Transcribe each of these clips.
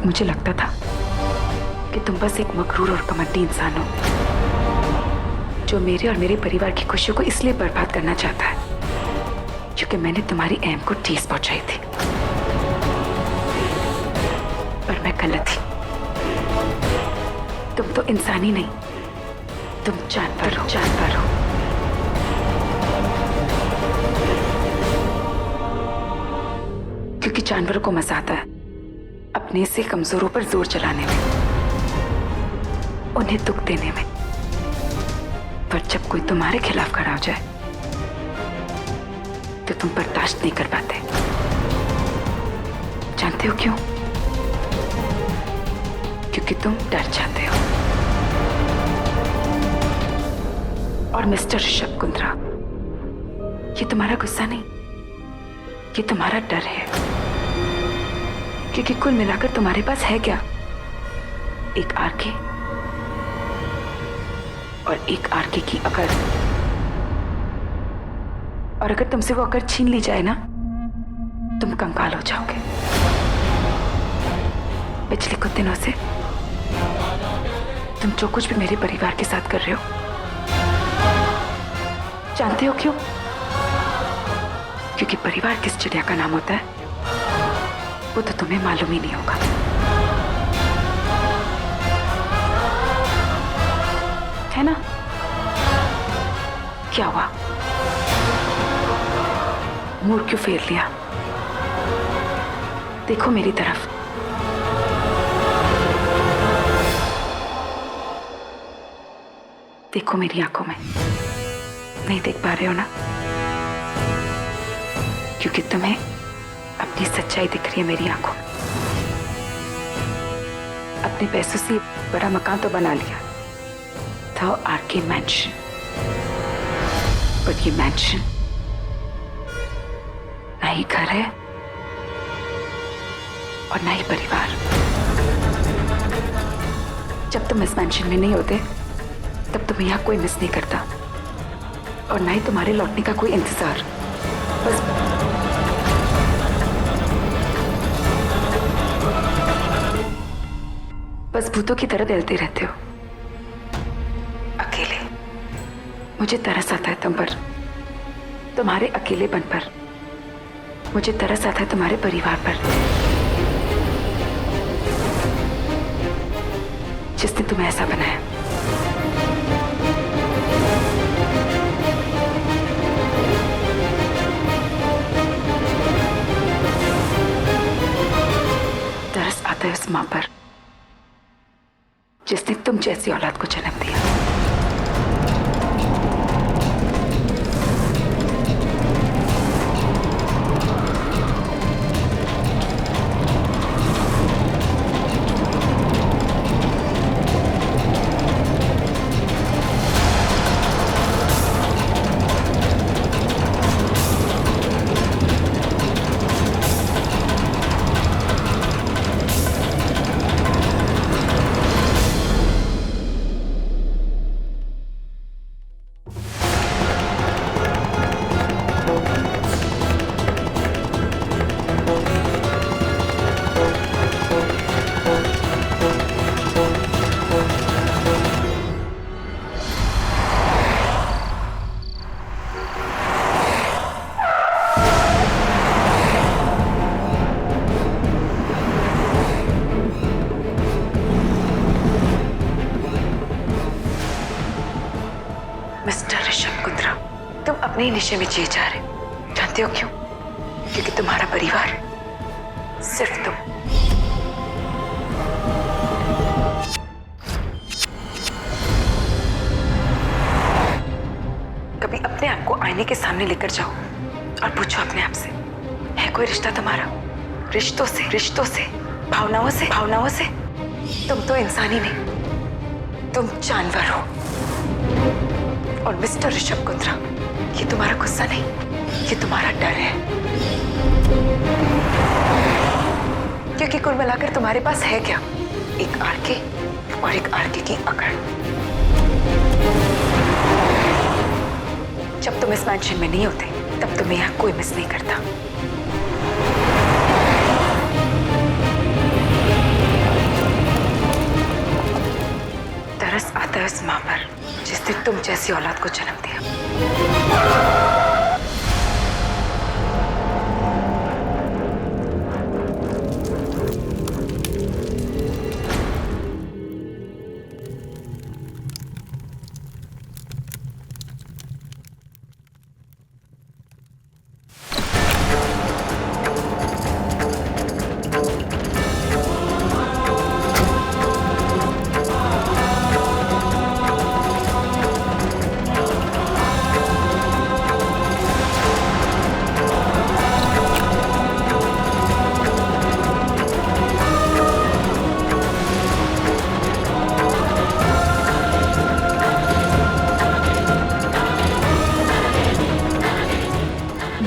मुझे लगता था कि तुम बस एक मगरूर और घमंडी इंसान हो जो मेरे और मेरे परिवार की खुशियों को इसलिए बर्बाद करना चाहता है क्योंकि मैंने तुम्हारी अहम को ठेस पहुंचाई थी। पर मैं गलत थी। तुम तो इंसान ही नहीं, तुम जानवर हो, जानवर हो। क्योंकि जानवरों को मजा आता है अपने से कमजोरों पर जोर चलाने में, उन्हें दुख देने में। पर जब कोई तुम्हारे खिलाफ खड़ा हो जाए तो तुम बर्दाश्त नहीं कर पाते। जानते हो क्यों? क्योंकि तुम डर जाते हो। और मिस्टर ऋषभ कुंद्रा, ये तुम्हारा गुस्सा नहीं, ये तुम्हारा डर है। क्योंकि कुल मिलाकर तुम्हारे पास है क्या? एक आरके और एक आरके की अकड़। और अगर तुमसे वो अकड़ छीन ली जाए ना, तुम कंगाल हो जाओगे। पिछले कुछ दिनों से तुम जो कुछ भी मेरे परिवार के साथ कर रहे हो, जानते हो क्यों? क्योंकि परिवार किस चिड़िया का नाम होता है वो तो तुम्हें मालूम ही नहीं होगा। है ना? क्या हुआ? मूड क्यों फेर लिया? देखो मेरी तरफ। देखो मेरी आंखों में। नहीं देख पा रहे हो ना? क्योंकि तुम्हें अपनी सच्चाई दिख रही है मेरी आंखों में। अपने पैसों से बड़ा मकान तो बना लिया था, आरके मैंशन। बट ये मैंशन ना ही घर है और ना ही परिवार। जब तुम इस मैंशन में नहीं होते तब तुम्हें यहाँ कोई मिस नहीं करता और ना ही तुम्हारे लौटने का कोई इंतजार। बस भूतों की तरह टहलते रहते हो अकेले। मुझे तरस आता है तुम पर, तुम्हारे अकेलेपन पर। मुझे तरस आता है तुम्हारे परिवार पर, जिसने तुम्हें ऐसा बनाया। तरस आता है उस मां पर जिसने तुम जैसी औलाद को जन्म दिया। मिस्टर ऋषभ कुंद्रा, तुम अपने ही नशे में जिए जा रहे। जानते हो क्यों? क्योंकि तुम्हारा परिवार सिर्फ तुम। कभी अपने आप को आईने के सामने लेकर जाओ और पूछो अपने आप से, है कोई रिश्ता तुम्हारा? रिश्तों से, भावनाओं से। तुम तो इंसान ही नहीं, तुम जानवर हो। और मिस्टर ऋषभ कुंद्रा, ये तुम्हारा गुस्सा नहीं, ये तुम्हारा डर है। क्योंकि कुल मिलाकर तुम्हारे पास है क्या? एक आरके और एक आरके की अकड़। जब तुम इस मैंशन में नहीं होते तब तुम्हें यहाँ कोई मिस नहीं करता। है उस माँ पर जिसने तुम जैसी औलाद को जन्म दिया।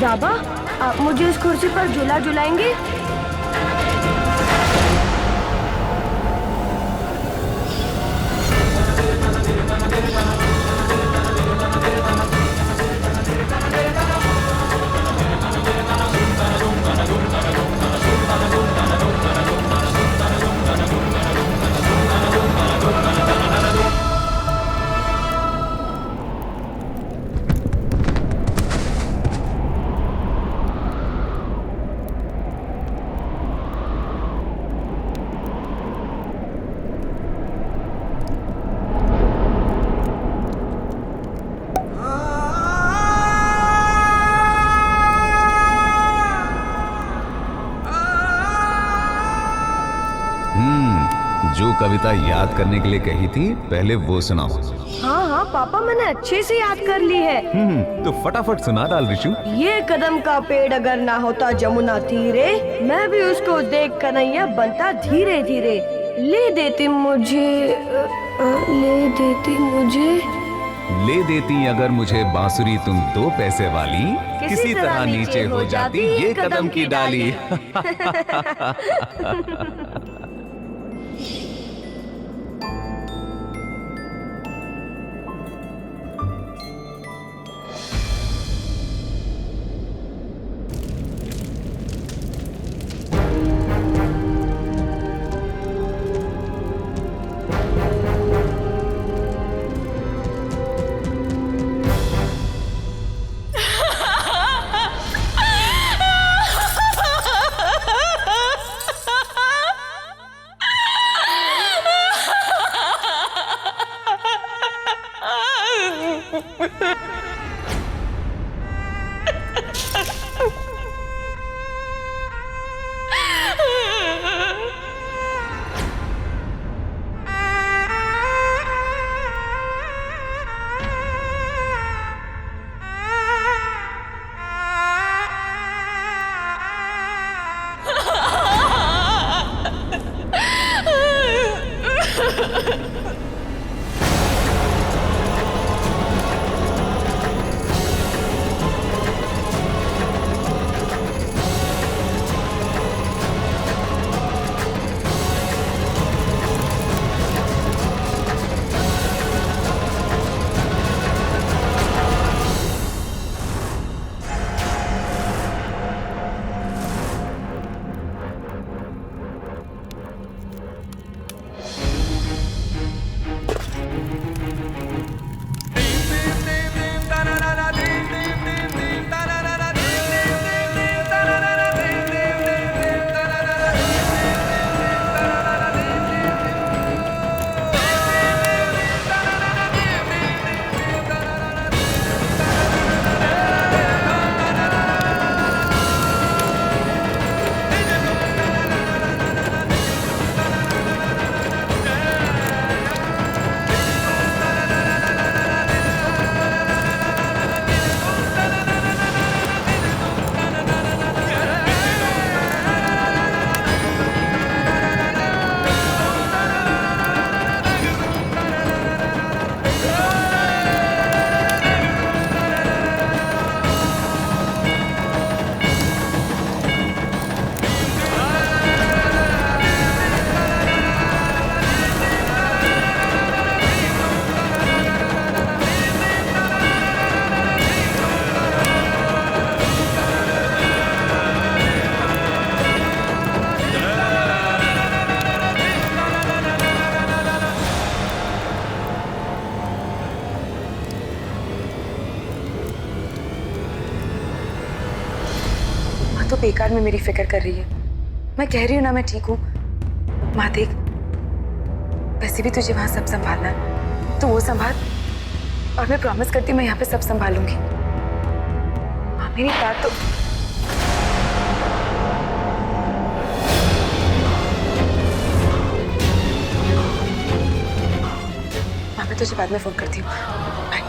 बाबा, आप मुझे इस कुर्सी पर झूला झुलाएंगे? जो कविता याद करने के लिए कही थी पहले वो सुनाओ। हाँ हाँ पापा, मैंने अच्छे से याद कर ली है। तो फटाफट सुना डाल ऋषु। ये कदम का पेड़ अगर ना होता जमुना तीरे, मैं भी उसको देख कन्हैया बनता धीरे धीरे। ले देती मुझे, ले देती मुझे, ले देती अगर मुझे बांसुरी तुम 2 पैसे वाली, किसी तरह नीचे हो जाती ये कदम की डाली। माँ तो बेकार में मेरी फिक्र कर रही है। मैं कह रही हूँ ना मैं ठीक हूँ। माँ देख, वैसे भी तुझे वहां सब संभालना है, तो वो संभाल, और मैं प्रॉमिस करती हूँ मैं यहाँ पे सब संभालूंगी। हाँ, मेरी बात तो माँ, मैं तुझे बाद में फोन करती हूँ। बाय।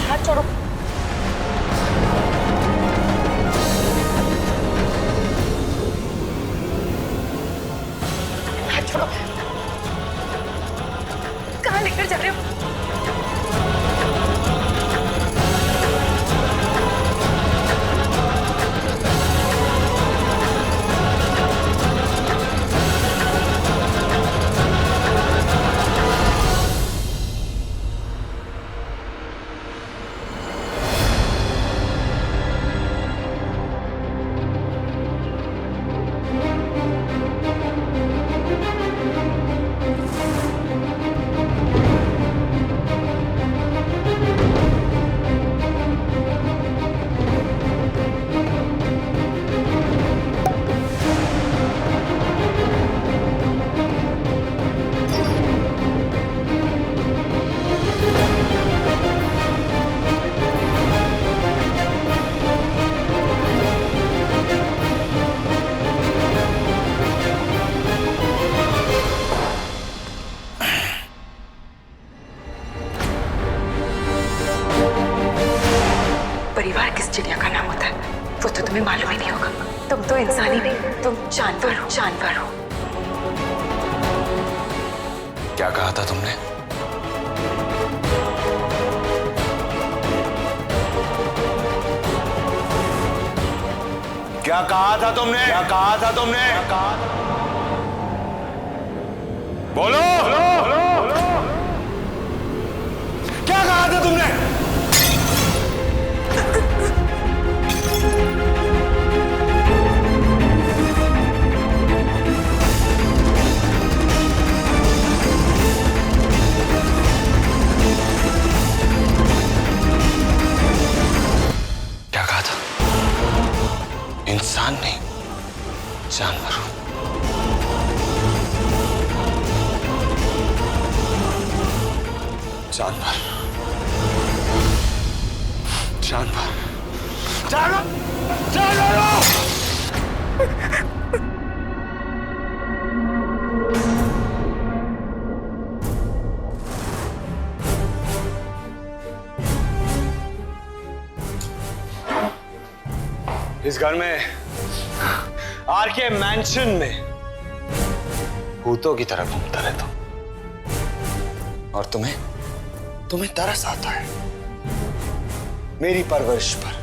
हाथ छोड़ो। हाथ छोड़ो। कहाँ लेकर जा रहे हो? परिवार किस चिड़िया का नाम होता है वो तो तुम्हें मालूम ही नहीं होगा। तुम तो इंसान ही नहीं, तुम जानवर हो, जानवर हो। क्या कहा था तुमने? क्या कहा था तुमने? क्या कहा था तुमने? बोलो, क्या कहा था तुमने? क्या कहा था? इंसान नहीं, जानवर हूं। जानवर, जानवर, जानवर, जानवर हो! इस घर में, आरके मैंशन में भूतों की तरह घूमता रहता हूं। और तुम्हें तरस आता है मेरी परवरिश पर।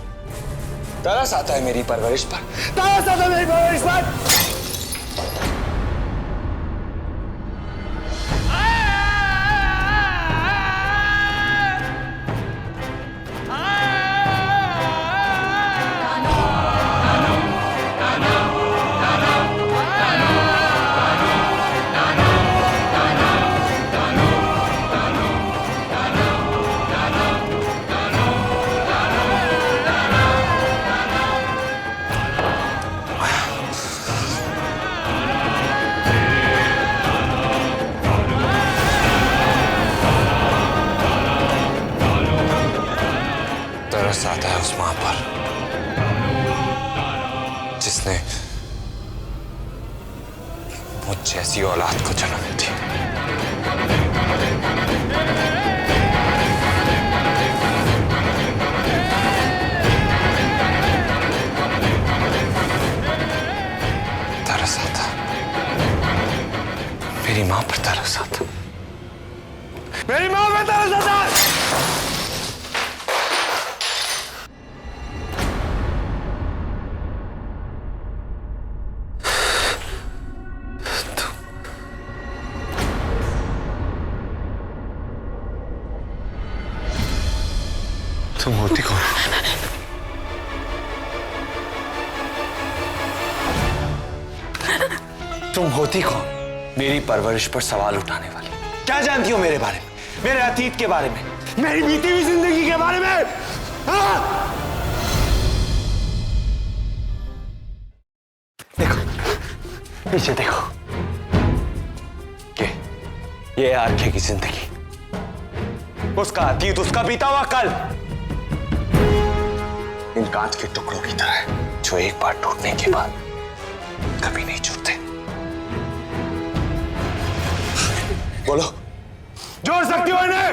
तरस आता है मेरी परवरिश पर। तरस आता है मेरी परवरिश पर। तरस आता है उस मां पर जिसने मुझ जैसी औलाद को जन्म दी। तरस आता, मेरी मां पर तरस आता, मेरी मां पर तरस आता। तुम होती कौन? तुम होती कौन? मेरी परवरिश पर सवाल उठाने वाली। क्या जानती हो मेरे बारे में, मेरे अतीत के बारे में, मेरी बीती हुई जिंदगी के बारे में? हाँ? देखो पीछे देखो, ये आरके की जिंदगी, उसका अतीत, उसका बीता हुआ कल इन कांच के टुकड़ों की तरह है जो एक बार टूटने के बाद कभी नहीं जुड़ते। बोलो, जोड़ सकती हो इन्हें?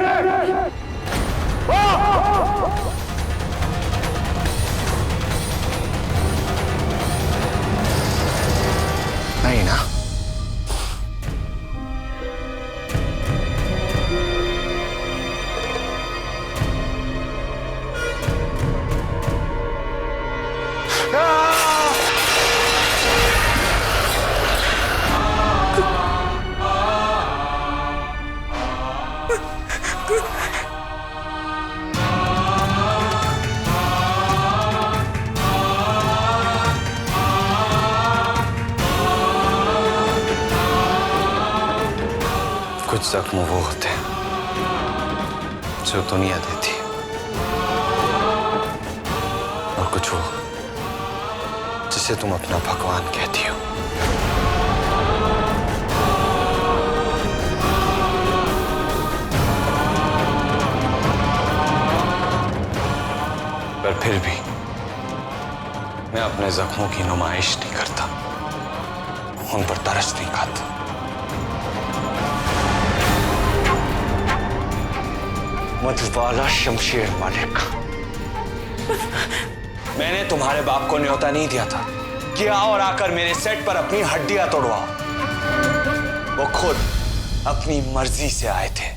नहीं ना? कुछ जख्म वो होते हैं जो दुनिया देती है, और कुछ वो जिसे तुम अपना भगवान कहती हो। पर फिर भी मैं अपने जख्मों की नुमाइश नहीं करता, उन पर तरस नहीं खाता। मधुबाला शमशेर मालिक, मैंने तुम्हारे बाप को न्योता नहीं दिया था कि आओ और आकर मेरे सेट पर अपनी हड्डियां तोड़वाओ। वो खुद अपनी मर्जी से आए थे,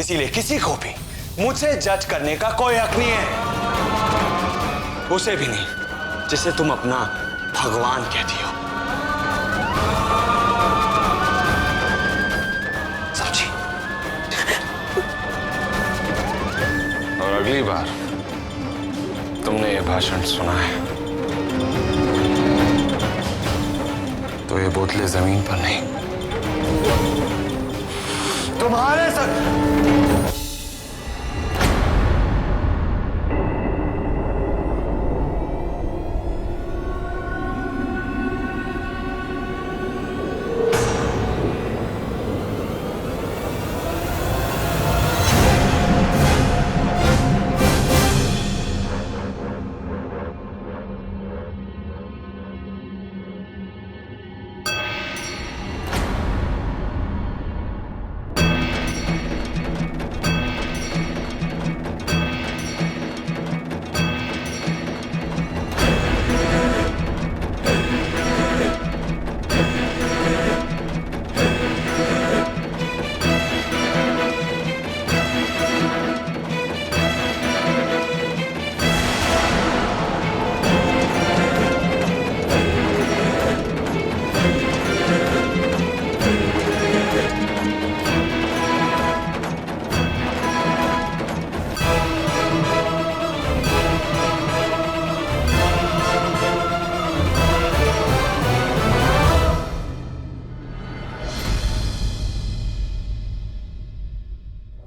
इसीलिए किसी को भी मुझसे जज करने का कोई हक नहीं है, उसे भी नहीं जिसे तुम अपना भगवान कहती हो। अगली बार तुमने ये भाषण सुना है तो ये बोतलें जमीन पर नहीं, तुम्हारे साथ।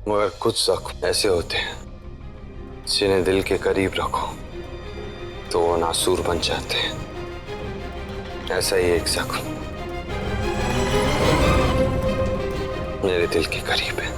मगर कुछ जख्म ऐसे होते हैं जिन्हें दिल के करीब रखो तो वो नासूर बन जाते हैं। ऐसा ही एक जख्म मेरे दिल के करीब है।